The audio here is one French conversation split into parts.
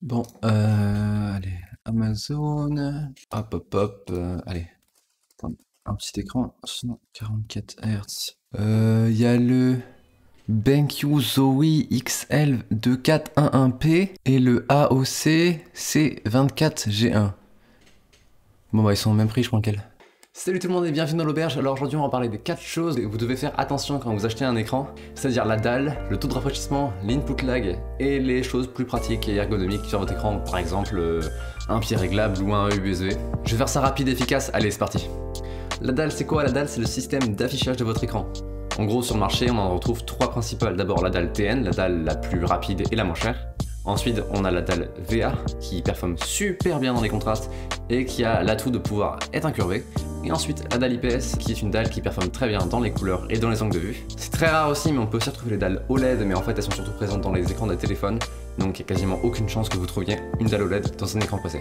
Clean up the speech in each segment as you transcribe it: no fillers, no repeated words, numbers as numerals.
Bon, allez, Amazon, hop hop hop, allez, attends, un petit écran, 144 Hz. Il y a le BenQ Zowie XL 2411P et le AOC C24G1. Bon bah ils sont au même prix je crois qu'elle. Salut tout le monde et bienvenue dans l'auberge. Alors aujourd'hui on va parler des 4 choses que vous devez faire attention quand vous achetez un écran, c'est-à-dire la dalle, le taux de rafraîchissement, l'input lag et les choses plus pratiques et ergonomiques sur votre écran, par exemple un pied réglable ou un USB. Je vais faire ça rapide et efficace, allez c'est parti. La dalle c'est quoi? La dalle c'est le système d'affichage de votre écran. En gros sur le marché on en retrouve 3 principales. D'abord la dalle TN, la dalle la plus rapide et la moins chère. Ensuite, on a la dalle VA qui performe super bien dans les contrastes et qui a l'atout de pouvoir être incurvée. Et ensuite, la dalle IPS qui est une dalle qui performe très bien dans les couleurs et dans les angles de vue. C'est très rare aussi, mais on peut aussi retrouver les dalles OLED, mais en fait elles sont surtout présentes dans les écrans des téléphones. Donc il n'y a quasiment aucune chance que vous trouviez une dalle OLED dans un écran passé.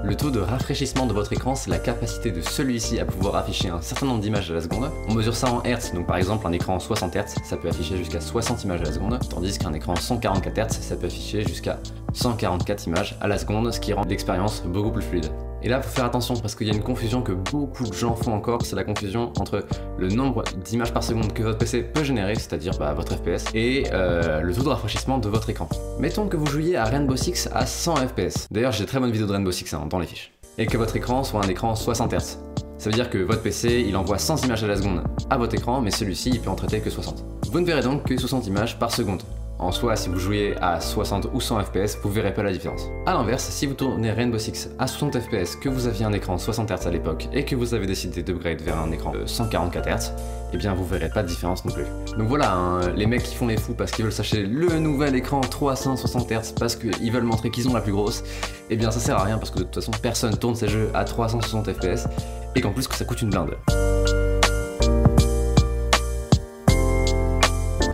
Le taux de rafraîchissement de votre écran, c'est la capacité de celui-ci à pouvoir afficher un certain nombre d'images à la seconde. On mesure ça en Hz, donc par exemple un écran 60 Hz, ça peut afficher jusqu'à 60 images à la seconde, tandis qu'un écran 144 Hz, ça peut afficher jusqu'à 144 images à la seconde, ce qui rend l'expérience beaucoup plus fluide. Et là, faut faire attention parce qu'il y a une confusion que beaucoup de gens font encore, c'est la confusion entre le nombre d'images par seconde que votre PC peut générer, c'est-à-dire votre FPS, et le taux de rafraîchissement de votre écran. Mettons que vous jouiez à Rainbow Six à 100 FPS. D'ailleurs, j'ai très bonne vidéo de Rainbow Six dans les fiches. Et que votre écran soit un écran 60 Hz. Ça veut dire que votre PC, il envoie 100 images à la seconde à votre écran, mais celui-ci, il peut en traiter que 60. Vous ne verrez donc que 60 images par seconde. En soi, si vous jouez à 60 ou 100 FPS, vous verrez pas la différence. A l'inverse, si vous tournez Rainbow Six à 60 FPS, que vous aviez un écran 60 Hz à l'époque, et que vous avez décidé d'upgrade vers un écran 144 Hz, eh bien vous verrez pas de différence non plus. Donc voilà, hein, les mecs qui font les fous parce qu'ils veulent s'acheter le nouvel écran 360 Hz parce qu'ils veulent montrer qu'ils ont la plus grosse, eh bien ça sert à rien parce que de toute façon personne tourne ses jeux à 360 FPS, et qu'en plus que ça coûte une blinde.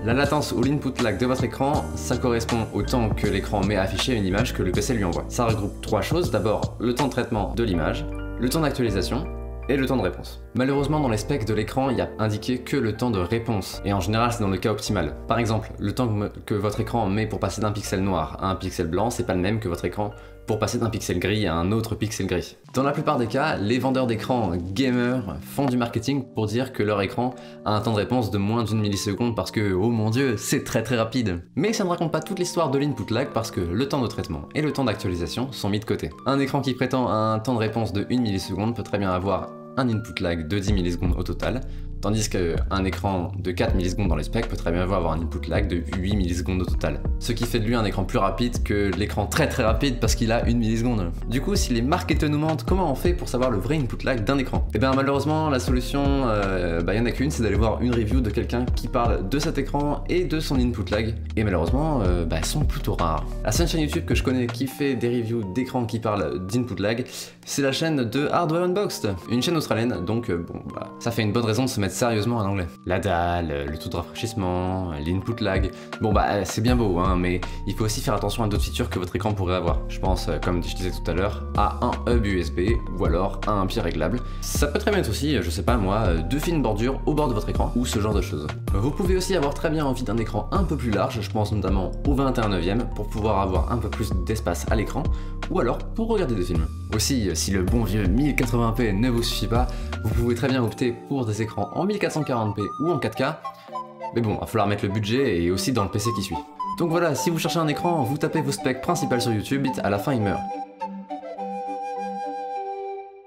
La latence ou l'input lag de votre écran, ça correspond au temps que l'écran met à afficher une image que le PC lui envoie. Ça regroupe 3 choses, d'abord le temps de traitement de l'image, le temps d'actualisation et le temps de réponse. Malheureusement dans les specs de l'écran, il y a indiqué que le temps de réponse, et en général c'est dans le cas optimal. Par exemple, le temps que votre écran met pour passer d'un pixel noir à un pixel blanc, c'est pas le même que votre écran pour passer d'un pixel gris à un autre pixel gris. Dans la plupart des cas, les vendeurs d'écran gamers font du marketing pour dire que leur écran a un temps de réponse de moins d'1 milliseconde parce que, oh mon dieu, c'est très rapide. Mais ça ne raconte pas toute l'histoire de l'input lag parce que le temps de traitement et le temps d'actualisation sont mis de côté. Un écran qui prétend à un temps de réponse de 1 milliseconde peut très bien avoir un input lag de 10 millisecondes au total, tandis qu'un écran de 4 millisecondes dans les specs peut très bien avoir un input lag de 8 millisecondes au total. Ce qui fait de lui un écran plus rapide que l'écran très rapide parce qu'il a 1 milliseconde. Du coup, si les marketeurs nous mentent, comment on fait pour savoir le vrai input lag d'un écran? Et bien malheureusement, la solution, y en a qu'une, c'est d'aller voir une review de quelqu'un qui parle de cet écran et de son input lag. Et malheureusement, elles sont plutôt rares. La seule chaîne YouTube que je connais qui fait des reviews d'écran qui parlent d'input lag, c'est la chaîne de Hardware Unboxed, une chaîne australienne, donc ça fait une bonne raison de se mettre sérieusement en anglais. La dalle, le taux de rafraîchissement, l'input lag, c'est bien beau, hein, mais il faut aussi faire attention à d'autres features que votre écran pourrait avoir. Je pense, comme je disais tout à l'heure, à un hub USB ou alors à un pied réglable. Ça peut très bien être aussi, je sais pas moi, 2 fines bordures au bord de votre écran ou ce genre de choses. Vous pouvez aussi avoir très bien envie d'un écran un peu plus large, je pense notamment au 21/9 pour pouvoir avoir un peu plus d'espace à l'écran ou alors pour regarder des films. Aussi, si le bon vieux 1080p ne vous suffit pas, vous pouvez très bien opter pour des écrans en 1440p ou en 4K, mais bon, il va falloir mettre le budget et aussi dans le PC qui suit. Donc voilà, si vous cherchez un écran, vous tapez vos specs principales sur YouTube, à la fin il meurt.